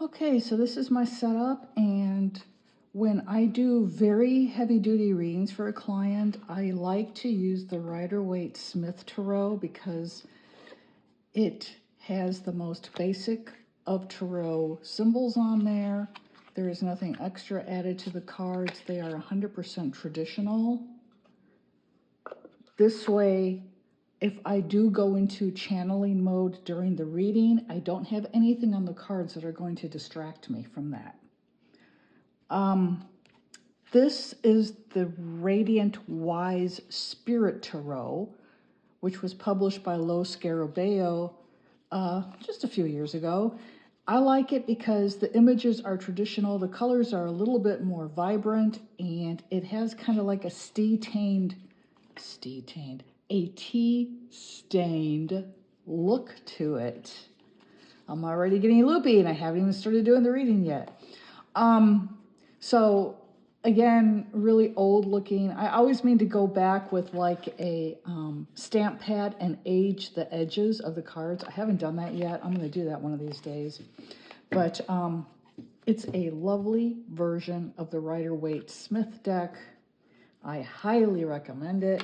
Okay, so this is my setup, and when I do very heavy-duty readings for a client, I like to use the Rider-Waite Smith Tarot because it has the most basic of tarot symbols on there. There is nothing extra added to the cards. They are 100% traditional. This way, if I do go into channeling mode during the reading, I don't have anything on the cards that are going to distract me from that. This is the Radiant Wise Spirit Tarot, which was published by Lo Scarabeo just a few years ago. I like it because the images are traditional, the colors are a little bit more vibrant, and it has kind of like a tea-stained look to it. I'm already getting loopy and I haven't even started doing the reading yet. So again, really old looking. I always mean to go back with like a stamp pad and age the edges of the cards. I haven't done that yet. I'm going to do that one of these days. But it's a lovely version of the Rider-Waite Smith deck. I highly recommend it.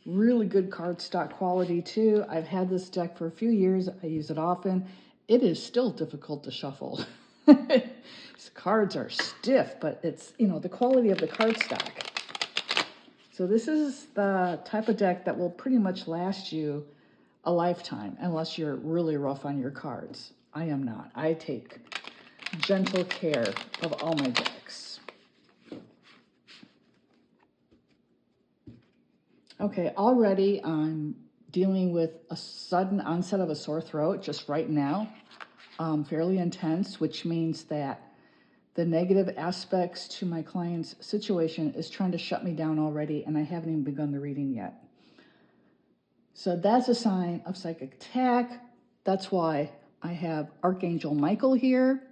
Really good cardstock quality too. I've had this deck for a few years. I use it often. It is still difficult to shuffle. These cards are stiff, but it's, you know, the quality of the cardstock. So this is the type of deck that will pretty much last you a lifetime, unless you're really rough on your cards. I am not. I take gentle care of all my decks. Okay, already I'm dealing with a sudden onset of a sore throat just right now, fairly intense, which means that the negative aspects to my client's situation is trying to shut me down already, and I haven't even begun the reading yet. So that's a sign of psychic attack. That's why I have Archangel Michael here.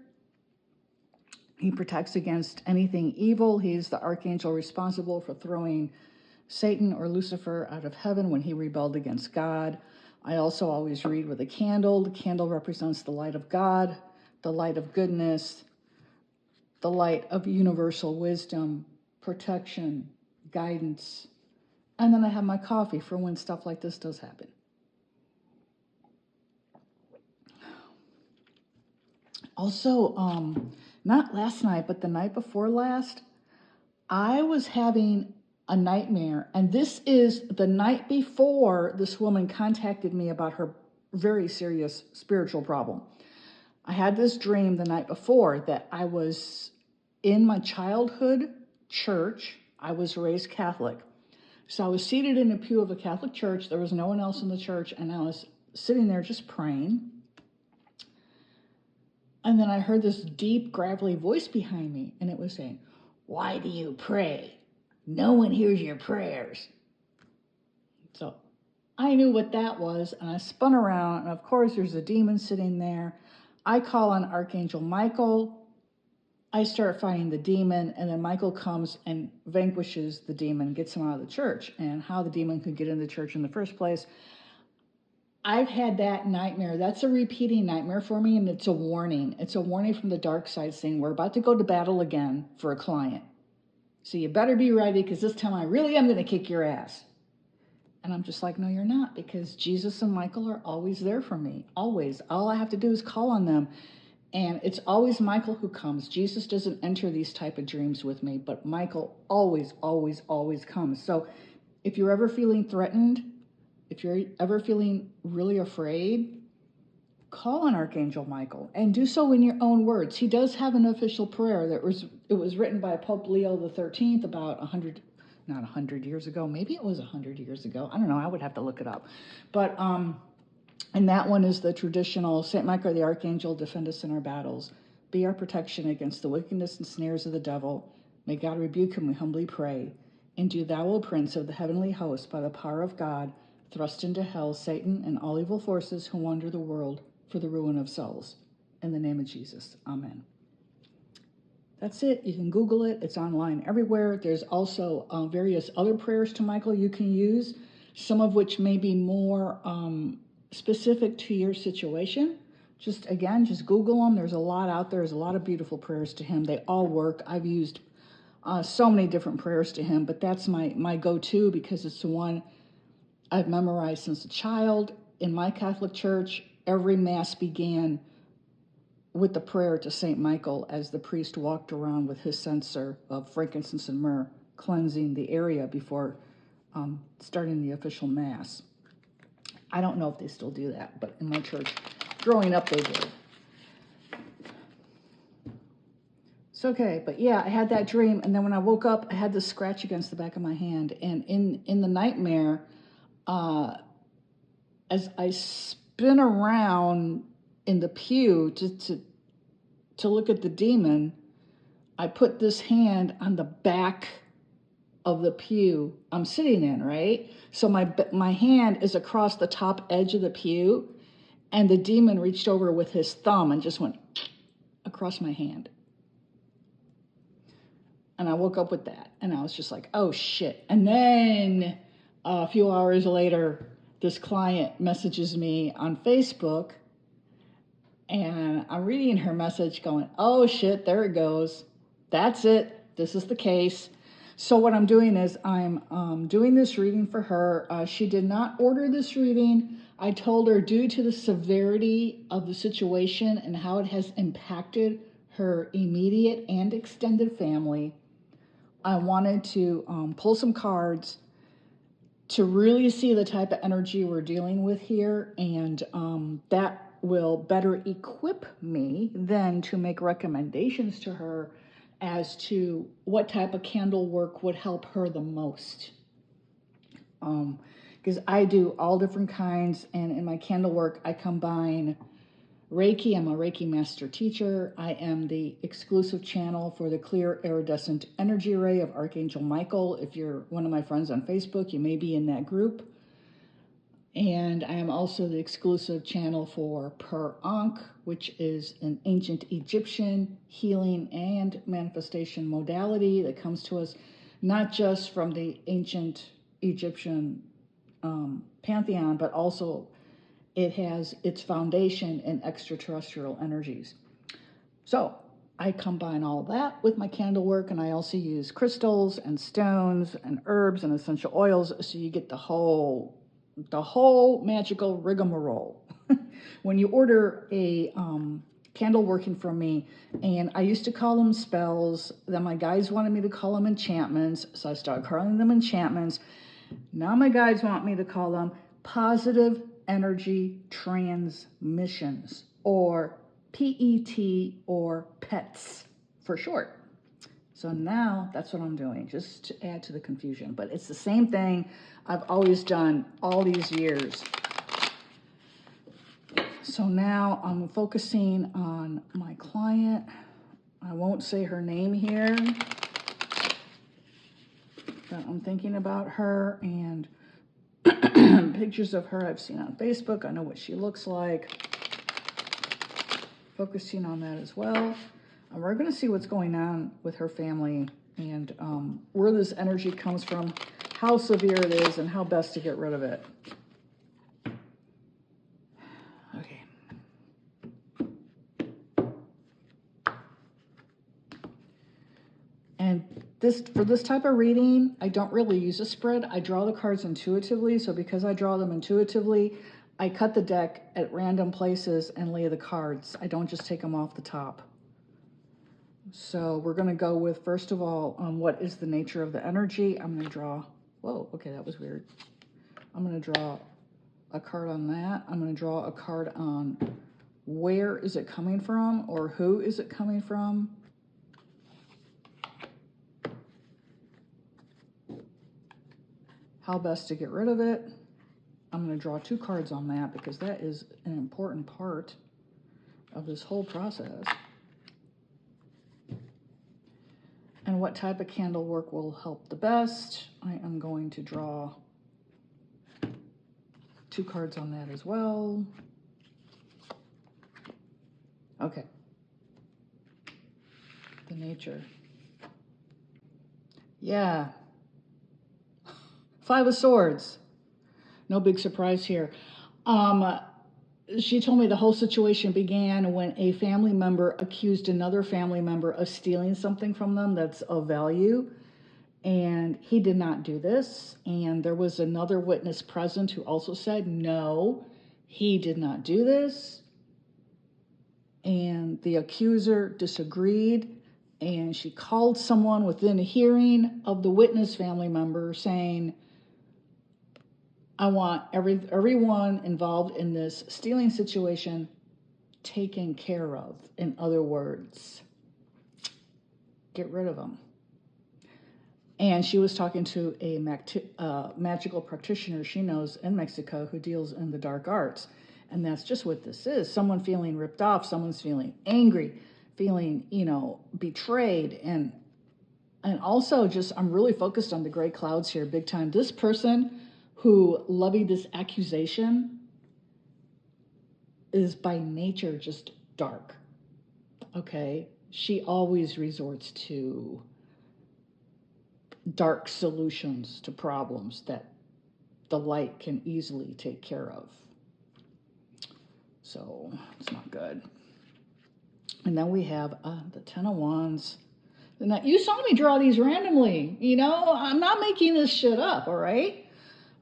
He protects against anything evil. He's the archangel responsible for throwing Satan or Lucifer out of heaven when he rebelled against God. I also always read with a candle. The candle represents the light of God, the light of goodness, the light of universal wisdom, protection, guidance. And then I have my coffee for when stuff like this does happen. Also, not last night, but the night before last, I was having a nightmare. And this is the night before this woman contacted me about her very serious spiritual problem. I had this dream the night before that I was in my childhood church. I was raised Catholic. So I was seated in a pew of a Catholic church. There was no one else in the church, and I was sitting there just praying. And then I heard this deep, gravelly voice behind me, and it was saying, "Why do you pray? No one hears your prayers." So I knew what that was, and I spun around, and of course there's a demon sitting there. I call on Archangel Michael. I start fighting the demon, and then Michael comes and vanquishes the demon, gets him out of the church. And how the demon could get in the church in the first place, I've had that nightmare. That's a repeating nightmare for me, and it's a warning. It's a warning from the dark side saying, we're about to go to battle again for a client. So you better be ready, because this time I really am going to kick your ass. And I'm just like, no, you're not, because Jesus and Michael are always there for me, always. All I have to do is call on them. And it's always Michael who comes. Jesus doesn't enter these type of dreams with me, but Michael always, always, always comes. So if you're ever feeling threatened, if you're ever feeling really afraid, call on Archangel Michael and do so in your own words. He does have an official prayer that was written by Pope Leo XIII about 100 years ago. Maybe it was 100 years ago. I don't know. I would have to look it up. But and that one is the traditional, Saint Michael the Archangel, defend us in our battles. Be our protection against the wickedness and snares of the devil. May God rebuke him, we humbly pray. And do thou, O Prince of the heavenly host, by the power of God, thrust into hell Satan and all evil forces who wander the world for the ruin of souls. In the name of Jesus, amen. That's it. You can Google it. It's online everywhere. There's also various other prayers to Michael you can use, some of which may be more specific to your situation. Just again, just Google them. There's a lot out there. There's a lot of beautiful prayers to him. They all work. I've used so many different prayers to him, but that's my go-to because it's the one I've memorized since a child. In my Catholic church, every Mass began with the prayer to St. Michael as the priest walked around with his censer of frankincense and myrrh, cleansing the area before starting the official Mass. I don't know if they still do that, but in my church, growing up, they did. It's okay, but yeah, I had that dream, and then when I woke up, I had this scratch against the back of my hand, and in the nightmare, as I spin around in the pew to look at the demon, I put this hand on the back of the pew I'm sitting in, right? So my hand is across the top edge of the pew, and the demon reached over with his thumb and just went across my hand. And I woke up with that, and I was just like, oh shit. And then a few hours later, this client messages me on Facebook, and I'm reading her message going, oh shit, there it goes. That's it. This is the case. So what I'm doing is I'm doing this reading for her. She did not order this reading. I told her due to the severity of the situation and how it has impacted her immediate and extended family, I wanted to pull some cards to really see the type of energy we're dealing with here, and that will better equip me then to make recommendations to her as to what type of candle work would help her the most. Because I do all different kinds, and in my candle work, I combine Reiki. I'm a Reiki master teacher. I am the exclusive channel for the clear iridescent energy ray of Archangel Michael. If you're one of my friends on Facebook, you may be in that group. And I am also the exclusive channel for PARANORMAL, which is an ancient Egyptian healing and manifestation modality that comes to us not just from the ancient Egyptian pantheon, but also it has its foundation in extraterrestrial energies. So I combine all of that with my candle work, and I also use crystals and stones and herbs and essential oils, so you get the whole magical rigmarole. When you order a candle working from me, and I used to call them spells, then my guides wanted me to call them enchantments, so I started calling them enchantments. Now my guides want me to call them positive energy transmissions, or PET, or PETs for short. So now that's what I'm doing, just to add to the confusion. But it's the same thing I've always done all these years. So now I'm focusing on my client. I won't say her name here, but I'm thinking about her, and pictures of her I've seen on Facebook. I know what she looks like. Focusing on that as well. And we're going to see what's going on with her family, and where this energy comes from, how severe it is, and how best to get rid of it. Okay. And for this type of reading, I don't really use a spread. I draw the cards intuitively. So because I draw them intuitively, I cut the deck at random places and lay the cards. I don't just take them off the top. So we're going to go with, first of all, what is the nature of the energy. I'm going to draw, whoa, okay, that was weird. I'm going to draw a card on that. I'm going to draw a card on where is it coming from, or who is it coming from. How best to get rid of it. I'm going to draw 2 cards on that because that is an important part of this whole process. And what type of candle work will help the best. I am going to draw 2 cards on that as well. Okay. The nature. Yeah. 5 of Swords. No big surprise here. she told me the whole situation began when a family member accused another family member of stealing something from them that's of value. And he did not do this. And there was another witness present who also said, no, he did not do this. And the accuser disagreed. And she called someone within a hearing of the witness family member saying, I want everyone involved in this stealing situation taken care of. In other words, get rid of them. And she was talking to a magical practitioner she knows in Mexico who deals in the dark arts. And that's just what this is. Someone feeling ripped off, someone's feeling angry, feeling, betrayed. And also just, I'm really focused on the gray clouds here big time. This person who levied this accusation is by nature just dark, okay? She always resorts to dark solutions to problems that the light can easily take care of. So it's not good. And then we have the Ten of Wands. Now, you saw me draw these randomly. I'm not making this shit up, all right?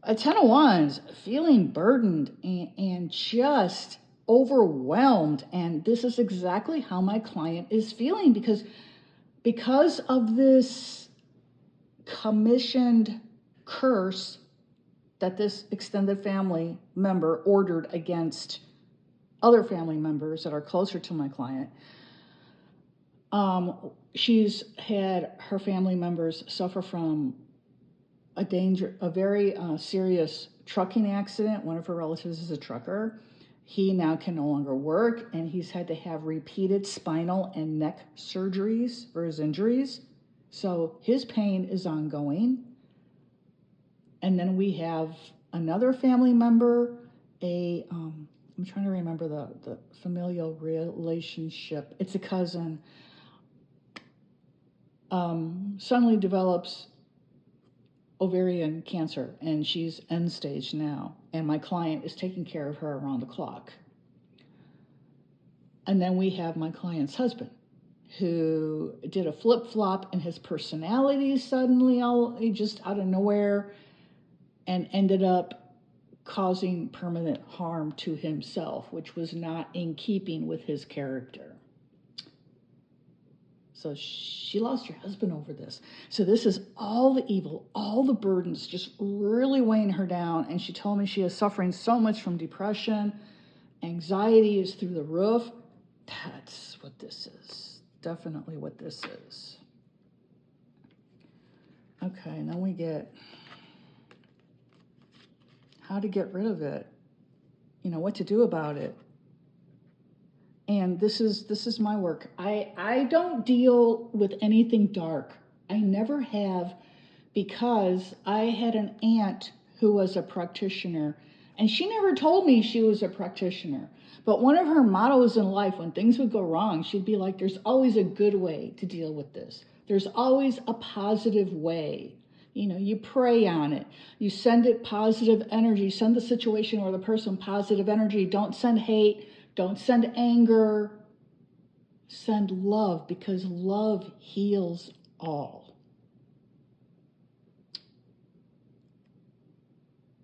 A Ten of Wands, feeling burdened and just overwhelmed. And this is exactly how my client is feeling because of this commissioned curse that this extended family member ordered against other family members that are closer to my client. She's had her family members suffer from a very serious trucking accident. One of her relatives is a trucker. He now can no longer work, and he's had to have repeated spinal and neck surgeries for his injuries. So his pain is ongoing. And then we have another family member, I'm trying to remember the familial relationship. It's a cousin. Suddenly develops ovarian cancer, and she's end stage now, and my client is taking care of her around the clock. And then we have my client's husband, who did a flip-flop in his personality suddenly, just out of nowhere, and ended up causing permanent harm to himself, which was not in keeping with his character. So she lost her husband over this. So this is all the evil, all the burdens just really weighing her down. And she told me she is suffering so much from depression. Anxiety is through the roof. That's what this is. Definitely what this is. Okay, and then we get how to get rid of it. What to do about it. And this is my work. I don't deal with anything dark. I never have, because I had an aunt who was a practitioner, and she never told me she was a practitioner. But one of her mottos in life, when things would go wrong, she'd be like, there's always a good way to deal with this. There's always a positive way. You pray on it. You send it positive energy. Send the situation or the person positive energy. Don't send hate. Don't send anger. Send love, because love heals all.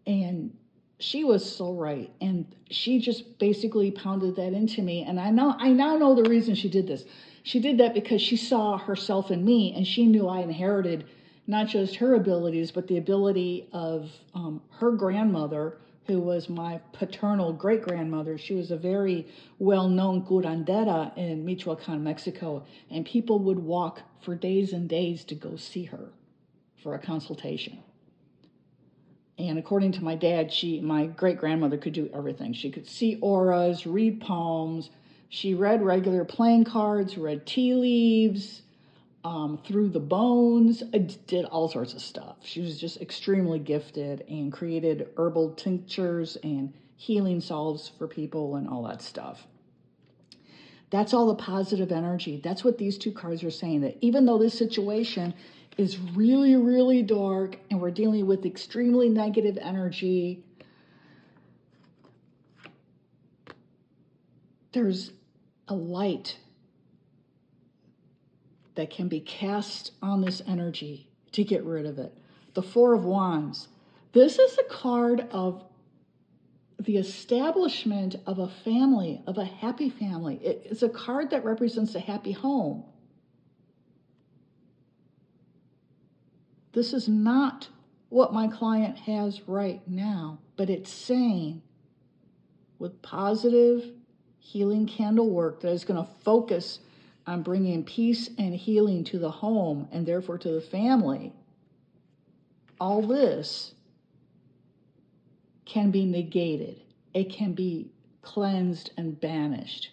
And she was so right. And she just basically pounded that into me. And I now know the reason she did this. She did that because she saw herself in me, and she knew I inherited not just her abilities, but the ability of her grandmother, who was my paternal great-grandmother. She was a very well-known curandera in Michoacan, Mexico, and people would walk for days and days to go see her for a consultation. And according to my dad, my great-grandmother could do everything. She could see auras, read palms. She read regular playing cards, read tea leaves, through the bones, did all sorts of stuff. She was just extremely gifted and created herbal tinctures and healing salves for people and all that stuff. That's all the positive energy. That's what these two cards are saying, that even though this situation is really, really dark and we're dealing with extremely negative energy, there's a light that can be cast on this energy to get rid of it. The Four of Wands. This is a card of the establishment of a family, of a happy family. It's a card that represents a happy home. This is not what my client has right now, but it's saying with positive healing candle work that is going to focus on bringing peace and healing to the home and therefore to the family, all this can be negated. It can be cleansed and banished.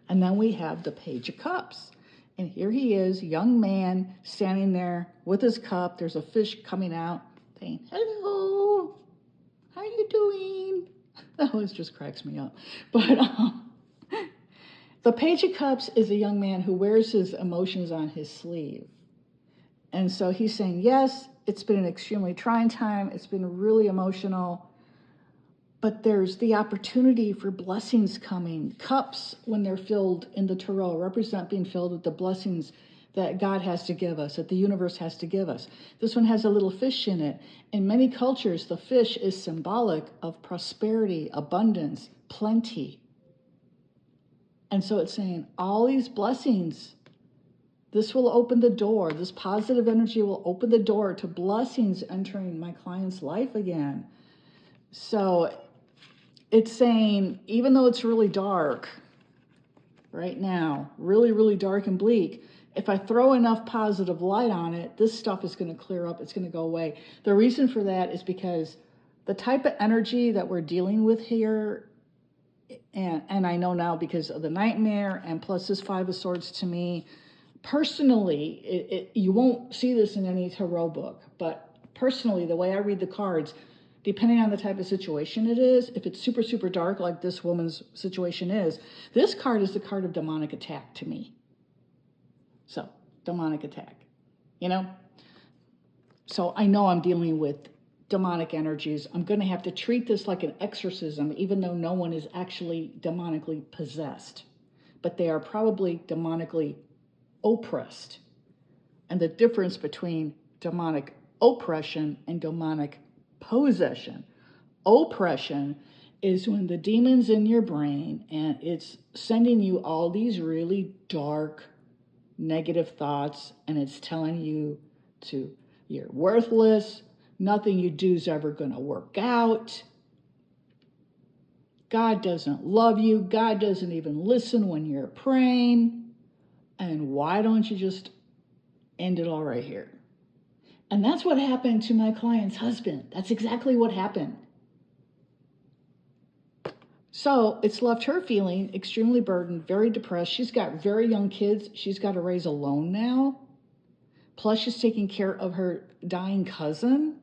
And then we have the Page of Cups. And here he is, young man, standing there with his cup. There's a fish coming out saying, hello, how are you doing? That always just cracks me up. But the Page of Cups is a young man who wears his emotions on his sleeve. And so he's saying, yes, it's been an extremely trying time. It's been really emotional. But there's the opportunity for blessings coming. Cups, when they're filled in the tarot, represent being filled with the blessings that God has to give us, that the universe has to give us. This one has a little fish in it. In many cultures, the fish is symbolic of prosperity, abundance, plenty. And so it's saying all these blessings, this will open the door. This positive energy will open the door to blessings entering my client's life again. So it's saying, even though it's really dark right now, really, really dark and bleak, if I throw enough positive light on it, this stuff is going to clear up. It's going to go away. The reason for that is because the type of energy that we're dealing with here, and I know now because of the nightmare and plus this Five of Swords to me, personally, you won't see this in any tarot book, but personally, the way I read the cards, depending on the type of situation it is, if it's super, super dark like this woman's situation is, this card is the card of demonic attack to me. So, demonic attack, you know? So I know I'm dealing with demonic energies. I'm going to have to treat this like an exorcism, even though no one is actually demonically possessed. But they are probably demonically oppressed. And the difference between demonic oppression and demonic possession. Oppression is when the demon's in your brain and it's sending you all these really dark, negative thoughts, and it's telling you you're worthless, nothing you do is ever going to work out, God doesn't love you, God doesn't even listen when you're praying, and why don't you just end it all right here? And that's what happened to my client's husband. That's exactly what happened. So it's left her feeling extremely burdened, very depressed. She's got very young kids. She's got to raise alone now. Plus she's taking care of her dying cousin.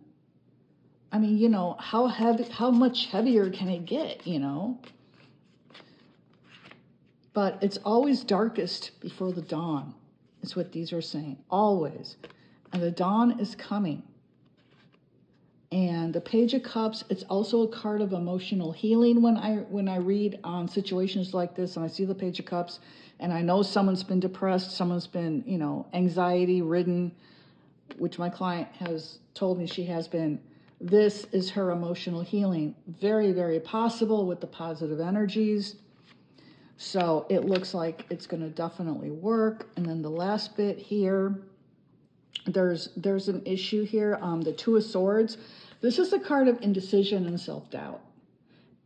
I mean, you know, how much heavier can it get, you know? But it's always darkest before the dawn, is what these are saying, always. And the dawn is coming. And the Page of Cups, it's also a card of emotional healing when I read on situations like this and I see the Page of Cups and I know someone's been depressed, someone's been, you know, anxiety ridden, which my client has told me she has been. This is her emotional healing. Very, very possible with the positive energies. So it looks like it's going to definitely work. And then the last bit here, there's an issue here, the Two of Swords. This is a card of indecision and self-doubt.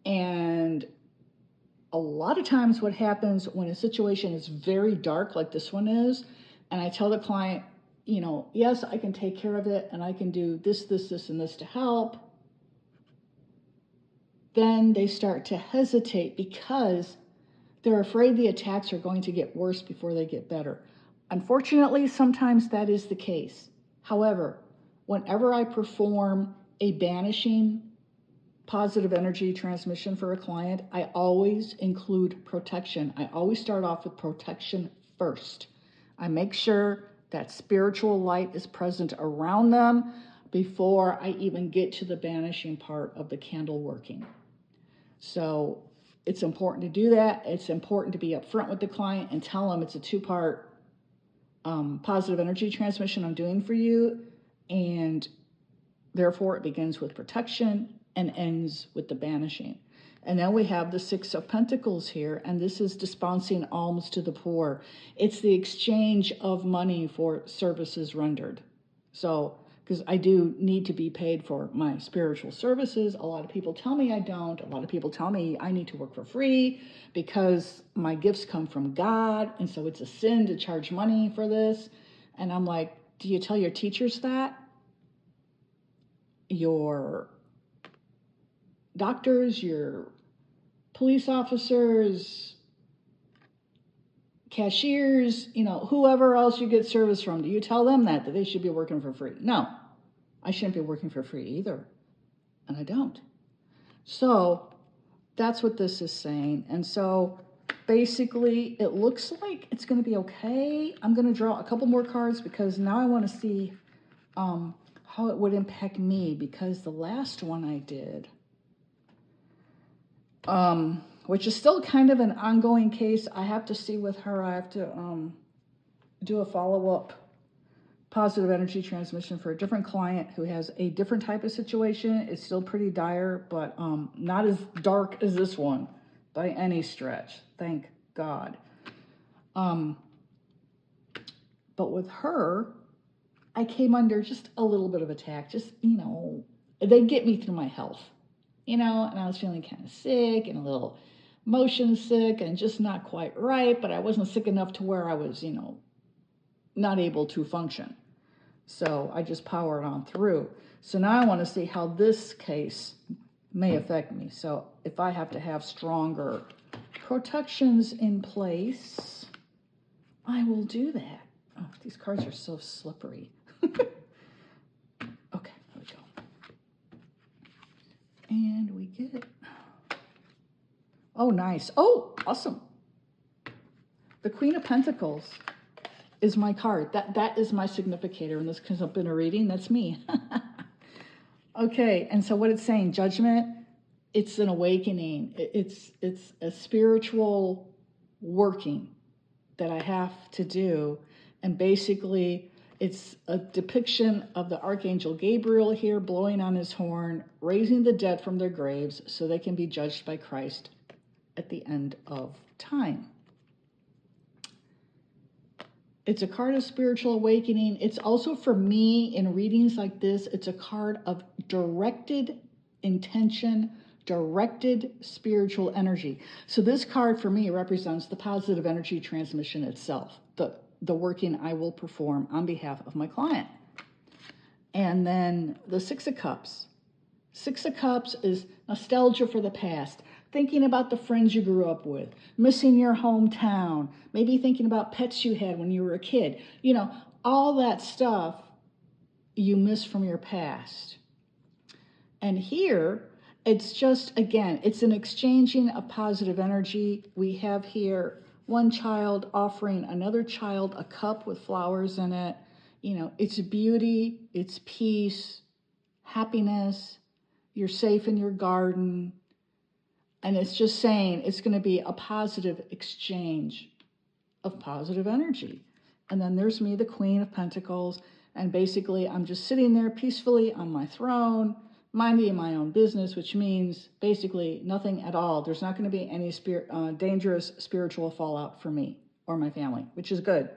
And a lot of times what happens when a situation is very dark like this one is, and I tell the client, you know, yes, I can take care of it and I can do this, this, this, and this to help, then they start to hesitate because they're afraid the attacks are going to get worse before they get better. Unfortunately, sometimes that is the case. However, whenever I perform a banishing positive energy transmission for a client, I always include protection. I always start off with protection first. I make sure that spiritual light is present around them before I even get to the banishing part of the candle working. So it's important to do that. It's important to be upfront with the client and tell them it's a two-part positive energy transmission I'm doing for you, and therefore it begins with protection and ends with the banishing. And then we have the Six of Pentacles here, and this is dispensing alms to the poor. It's the exchange of money for services rendered. So, because I do need to be paid for my spiritual services. A lot of people tell me I don't. A lot of people tell me I need to work for free because my gifts come from God, and so it's a sin to charge money for this. And I'm like, do you tell your teachers that? Your doctors, your police officers, cashiers, whoever else you get service from, do you tell them that they should be working for free? No, I shouldn't be working for free either, and I don't. So that's what this is saying. And so basically it looks like it's going to be okay. I'm going to draw a couple more cards because now I want to see how it would impact me, because the last one I did, which is still kind of an ongoing case. I have to see with her. I have to do a follow-up positive energy transmission for a different client who has a different type of situation. It's still pretty dire, but not as dark as this one by any stretch. Thank God. But with her, I came under just a little bit of attack. Just, they get me through my health. And I was feeling kind of sick and a little motion sick and just not quite right, but I wasn't sick enough to where I was, not able to function. So I just powered on through. So now I want to see how this case may affect me. So if I have to have stronger protections in place, I will do that. Oh, these cards are so slippery. Okay, here we go. And we get, oh, nice. Oh, awesome. The Queen of Pentacles is my card. That is my significator in this, because I've been a reading. That's me. Okay, and so what it's saying, judgment, it's an awakening. It's a spiritual working that I have to do. And basically, it's a depiction of the Archangel Gabriel here blowing on his horn, raising the dead from their graves so they can be judged by Christ at the end of time. It's a card of spiritual awakening. It's also, for me, in readings like this, it's a card of directed intention, directed spiritual energy. So this card for me represents the positive energy transmission itself, the working I will perform on behalf of my client. And then the Six of Cups. Six of Cups is nostalgia for the past, thinking about the friends you grew up with, missing your hometown, maybe thinking about pets you had when you were a kid. All that stuff you miss from your past. And here, it's just, again, it's an exchanging of positive energy. We have here one child offering another child a cup with flowers in it. It's beauty, it's peace, happiness. You're safe in your garden. And it's just saying it's going to be a positive exchange of positive energy. And then there's me, the Queen of Pentacles. And basically, I'm just sitting there peacefully on my throne, minding my own business, which means basically nothing at all. There's not going to be any dangerous spiritual fallout for me or my family, which is good,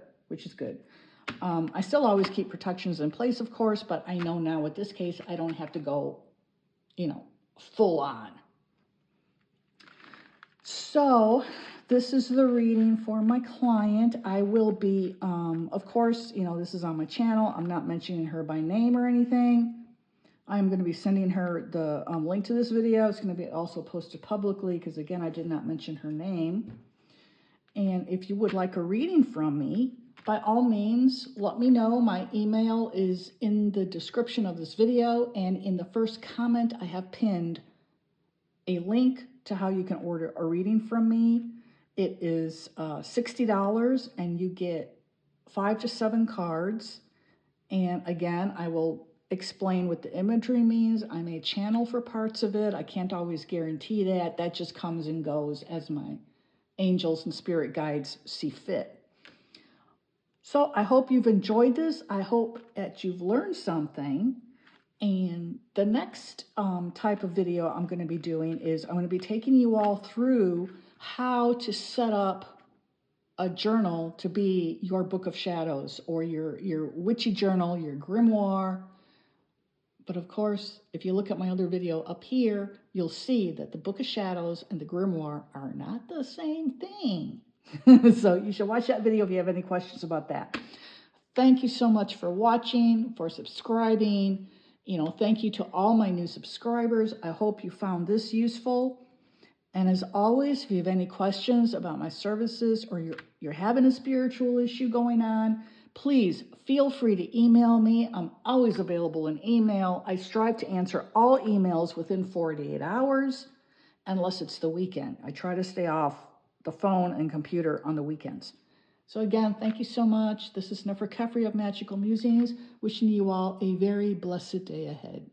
I still always keep protections in place, of course, but I know now with this case, I don't have to go, full on. So this is the reading for my client. I will be, of course, this is on my channel. I'm not mentioning her by name or anything. I'm going to be sending her the link to this video. It's going to be also posted publicly because, again, I did not mention her name. And if you would like a reading from me, by all means, let me know. My email is in the description of this video, and in the first comment, I have pinned a link to how you can order a reading from me. It is $60, and you get 5 to 7 cards. And again, I will explain what the imagery means. I may channel for parts of it. I can't always guarantee that. That just comes and goes as my angels and spirit guides see fit. So I hope you've enjoyed this. I hope that you've learned something. And the next type of video I'm going to be doing is I'm going to be taking you all through how to set up a journal to be your Book of Shadows or your witchy journal, your grimoire. But of course, if you look at my other video up here, you'll see that the Book of Shadows and the grimoire are not the same thing. So you should watch that video if you have any questions about that. Thank you so much for watching, for subscribing. Thank you to all my new subscribers. I hope you found this useful. And as always, if you have any questions about my services or you're having a spiritual issue going on, please feel free to email me. I'm always available in email. I strive to answer all emails within 48 hours, unless it's the weekend. I try to stay off the phone and computer on the weekends. So again, thank you so much. This is Neferkefri of Magical Musings, wishing you all a very blessed day ahead.